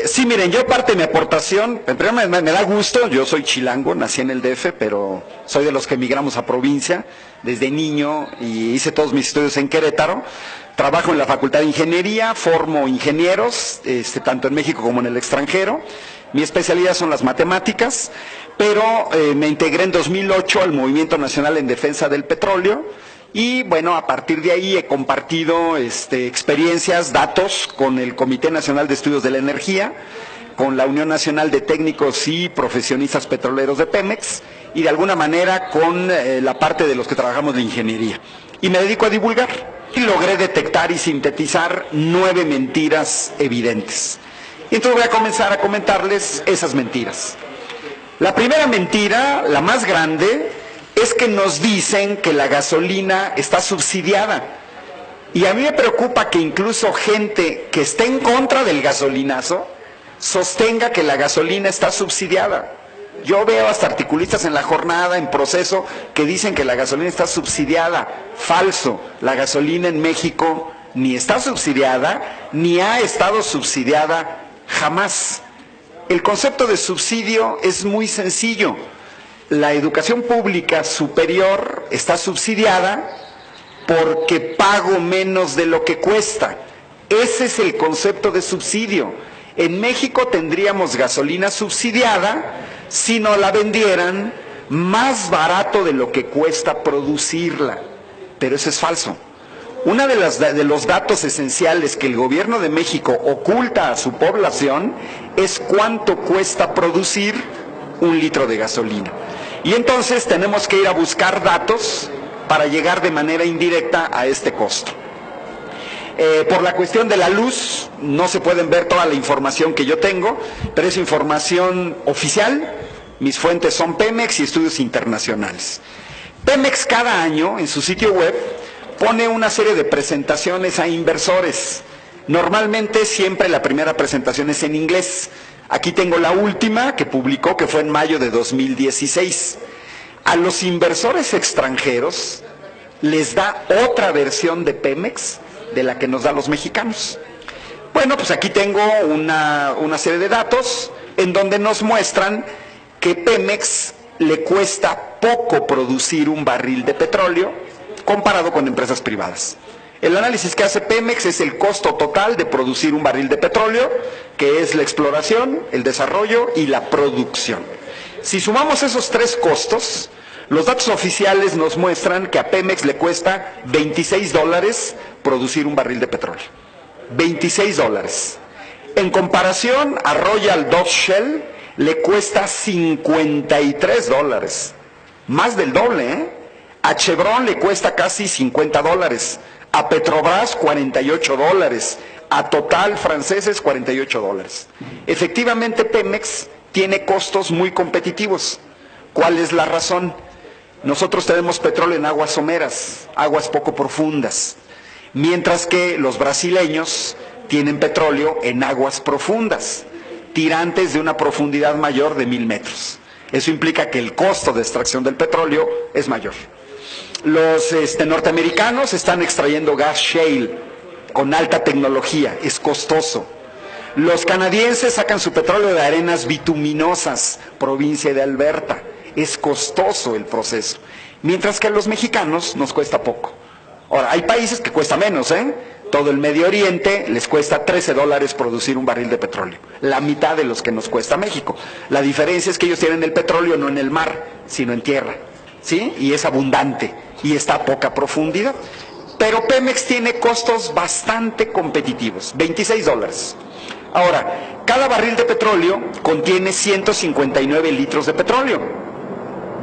Sí, miren, yo parte de mi aportación, en primer lugar me da gusto, yo soy chilango, nací en el DF, pero soy de los que emigramos a provincia desde niño y hice todos mis estudios en Querétaro. Trabajo en la Facultad de Ingeniería, formo ingenieros, tanto en México como en el extranjero. Mi especialidad son las matemáticas, pero me integré en 2008 al Movimiento Nacional en Defensa del Petróleo. Y bueno, a partir de ahí he compartido experiencias, datos con el Comité Nacional de Estudios de la Energía, con la Unión Nacional de Técnicos y Profesionistas Petroleros de Pemex y de alguna manera con la parte de los que trabajamos de ingeniería. Y me dedico a divulgar. Y logré detectar y sintetizar 9 mentiras evidentes. Y entonces voy a comenzar a comentarles esas mentiras. La primera mentira, la más grande, es que nos dicen que la gasolina está subsidiada. Y a mí me preocupa que incluso gente que está en contra del gasolinazo sostenga que la gasolina está subsidiada. Yo veo hasta articulistas en La Jornada, en Proceso, que dicen que la gasolina está subsidiada. Falso. La gasolina en México ni está subsidiada, ni ha estado subsidiada jamás. El concepto de subsidio es muy sencillo. La educación pública superior está subsidiada porque pago menos de lo que cuesta. Ese es el concepto de subsidio. En México tendríamos gasolina subsidiada si no la vendieran más barato de lo que cuesta producirla. Pero eso es falso. Uno de los datos esenciales que el gobierno de México oculta a su población es cuánto cuesta producir un litro de gasolina. Y entonces tenemos que ir a buscar datos para llegar de manera indirecta a este costo. Por la cuestión de la luz, no se pueden ver toda la información que yo tengo, pero es información oficial. Mis fuentes son Pemex y estudios internacionales. Pemex cada año en su sitio web pone una serie de presentaciones a inversores. Normalmente siempre la primera presentación es en inglés. Aquí tengo la última que publicó, que fue en mayo de 2016. A los inversores extranjeros les da otra versión de Pemex de la que nos da a los mexicanos. Bueno, pues aquí tengo una serie de datos en donde nos muestran que Pemex le cuesta poco producir un barril de petróleo comparado con empresas privadas. El análisis que hace Pemex es el costo total de producir un barril de petróleo, que es la exploración, el desarrollo y la producción. Si sumamos esos tres costos, los datos oficiales nos muestran que a Pemex le cuesta $26 producir un barril de petróleo. $26. En comparación a Royal Dutch Shell le cuesta $53. Más del doble, ¿eh? A Chevron le cuesta casi $50. A Petrobras $48. A Total franceses $48. Efectivamente Pemex tiene costos muy competitivos. ¿Cuál es la razón? Nosotros tenemos petróleo en aguas someras, aguas poco profundas, mientras que los brasileños tienen petróleo en aguas profundas, tirantes de una profundidad mayor de 1000 metros. Eso implica que el costo de extracción del petróleo es mayor. Los norteamericanos están extrayendo gas shale con alta tecnología, es costoso. Los canadienses sacan su petróleo de arenas bituminosas, provincia de Alberta. Es costoso el proceso, mientras que a los mexicanos nos cuesta poco. Ahora, hay países que cuesta menos, ¿eh? Todo el Medio Oriente les cuesta $13 producir un barril de petróleo, la mitad de los que nos cuesta México. La diferencia es que ellos tienen el petróleo no en el mar, sino en tierra, ¿sí? Y es abundante y está a poca profundidad. Pero Pemex tiene costos bastante competitivos, $26. Ahora, cada barril de petróleo contiene 159 litros de petróleo.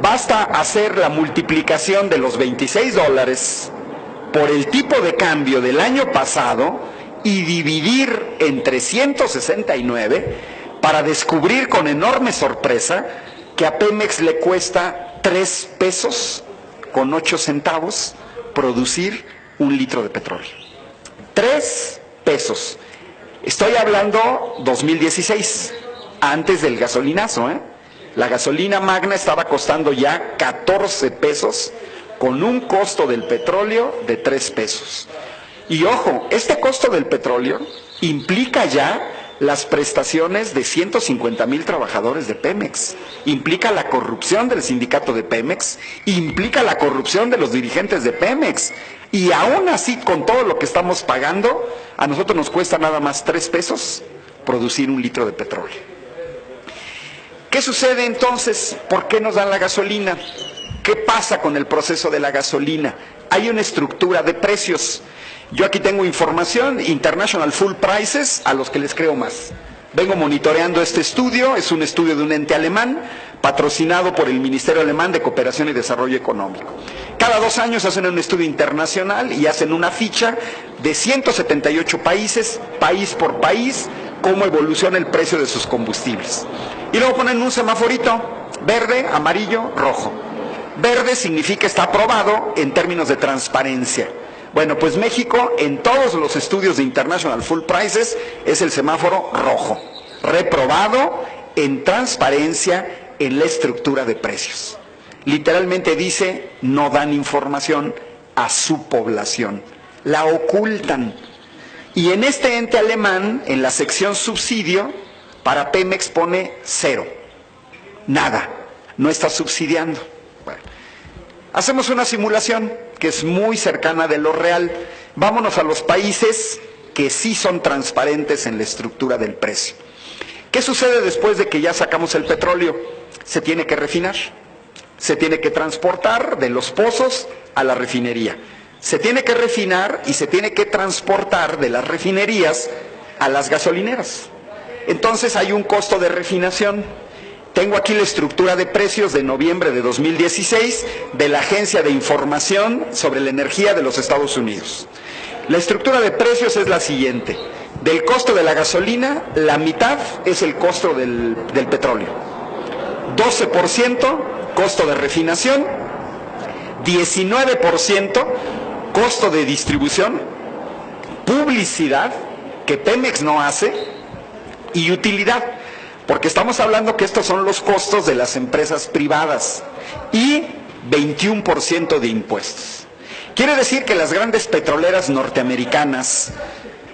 Basta hacer la multiplicación de los $26 por el tipo de cambio del año pasado y dividir entre 169 para descubrir con enorme sorpresa que a Pemex le cuesta 3 pesos con 8 centavos producir un litro de petróleo. 3 pesos. Estoy hablando 2016, antes del gasolinazo, ¿eh? La gasolina magna estaba costando ya 14 pesos con un costo del petróleo de 3 pesos. Y ojo, este costo del petróleo implica ya las prestaciones de 150,000 trabajadores de Pemex, implica la corrupción del sindicato de Pemex, implica la corrupción de los dirigentes de Pemex, y aún así, con todo lo que estamos pagando, a nosotros nos cuesta nada más 3 pesos producir 1 litro de petróleo. ¿Qué sucede entonces? ¿Por qué nos dan la gasolina? ¿Qué pasa con el proceso de la gasolina? Hay una estructura de precios. Yo aquí tengo información, International Fuel Prices, a los que les creo más. Vengo monitoreando este estudio, es un estudio de un ente alemán, patrocinado por el Ministerio Alemán de Cooperación y Desarrollo Económico. Cada 2 años hacen un estudio internacional y hacen una ficha de 178 países, país por país, cómo evoluciona el precio de sus combustibles. Y luego ponen un semaforito, verde, amarillo, rojo. Verde significa está aprobado en términos de transparencia. Bueno, pues México, en todos los estudios de International Fuel Prices, es el semáforo rojo, reprobado en transparencia en la estructura de precios. Literalmente dice, no dan información a su población, la ocultan. Y en este ente alemán, en la sección subsidio, para Pemex pone 0, nada, no está subsidiando. Bueno, hacemos una simulación que es muy cercana de lo real. Vámonos a los países que sí son transparentes en la estructura del precio. ¿Qué sucede después de que ya sacamos el petróleo? Se tiene que refinar, se tiene que transportar de los pozos a la refinería. Se tiene que refinar y se tiene que transportar de las refinerías a las gasolineras. Entonces hay un costo de refinación. Tengo aquí la estructura de precios de noviembre de 2016 de la Agencia de Información sobre la Energía de los Estados Unidos. La estructura de precios es la siguiente. Del costo de la gasolina, la mitad es el costo del petróleo. 12% costo de refinación, 19% costo de distribución, publicidad, que Pemex no hace, y utilidad. Porque estamos hablando que estos son los costos de las empresas privadas y 21% de impuestos. Quiere decir que las grandes petroleras norteamericanas,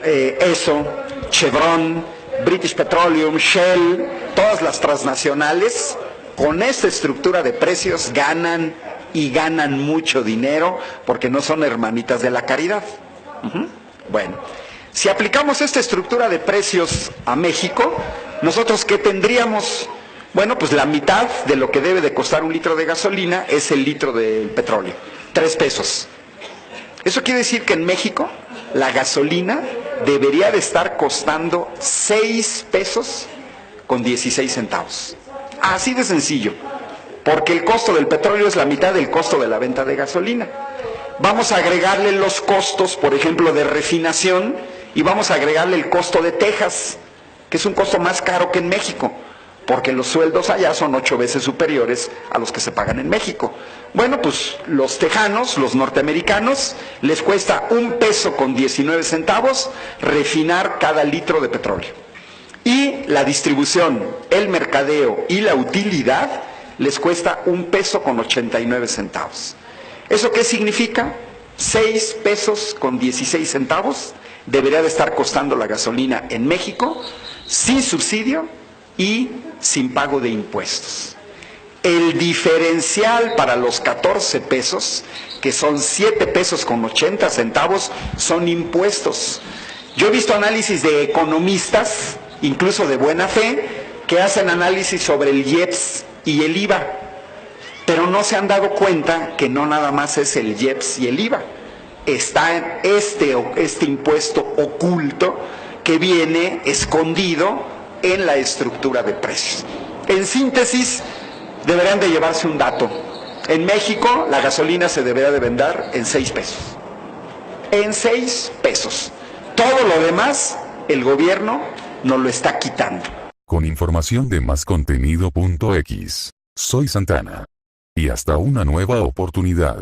Esso, Chevron, British Petroleum, Shell, todas las transnacionales, con esta estructura de precios ganan y ganan mucho dinero porque no son hermanitas de la caridad. Bueno, si aplicamos esta estructura de precios a México, ¿nosotros qué tendríamos? Bueno, pues la mitad de lo que debe de costar 1 litro de gasolina es el litro del petróleo, 3 pesos. Eso quiere decir que en México la gasolina debería de estar costando 6 pesos con 16 centavos. Así de sencillo, porque el costo del petróleo es la mitad del costo de la venta de gasolina. Vamos a agregarle los costos, por ejemplo, de refinación, y vamos a agregarle el costo de Texas, que es un costo más caro que en México, porque los sueldos allá son 8 veces superiores a los que se pagan en México. Bueno, pues los tejanos, los norteamericanos, les cuesta 1 peso con 19 centavos refinar cada litro de petróleo. Y la distribución, el mercadeo y la utilidad les cuesta 1 peso con 89 centavos. ¿Eso qué significa? 6 pesos con 16 centavos debería de estar costando la gasolina en México, sin subsidio y sin pago de impuestos. El diferencial para los 14 pesos, que son 7 pesos con 80 centavos, son impuestos. Yo he visto análisis de economistas, incluso de buena fe, que hacen análisis sobre el IEPS y el IVA, pero no se han dado cuenta que no nada más es el IEPS y el IVA. Está este impuesto oculto que viene escondido en la estructura de precios. En síntesis, deberían de llevarse un dato. En México, la gasolina se debería de vender en 6 pesos. En 6 pesos. Todo lo demás, el gobierno nos lo está quitando. Con información de máscontenido.x. Soy Santana. Y hasta una nueva oportunidad.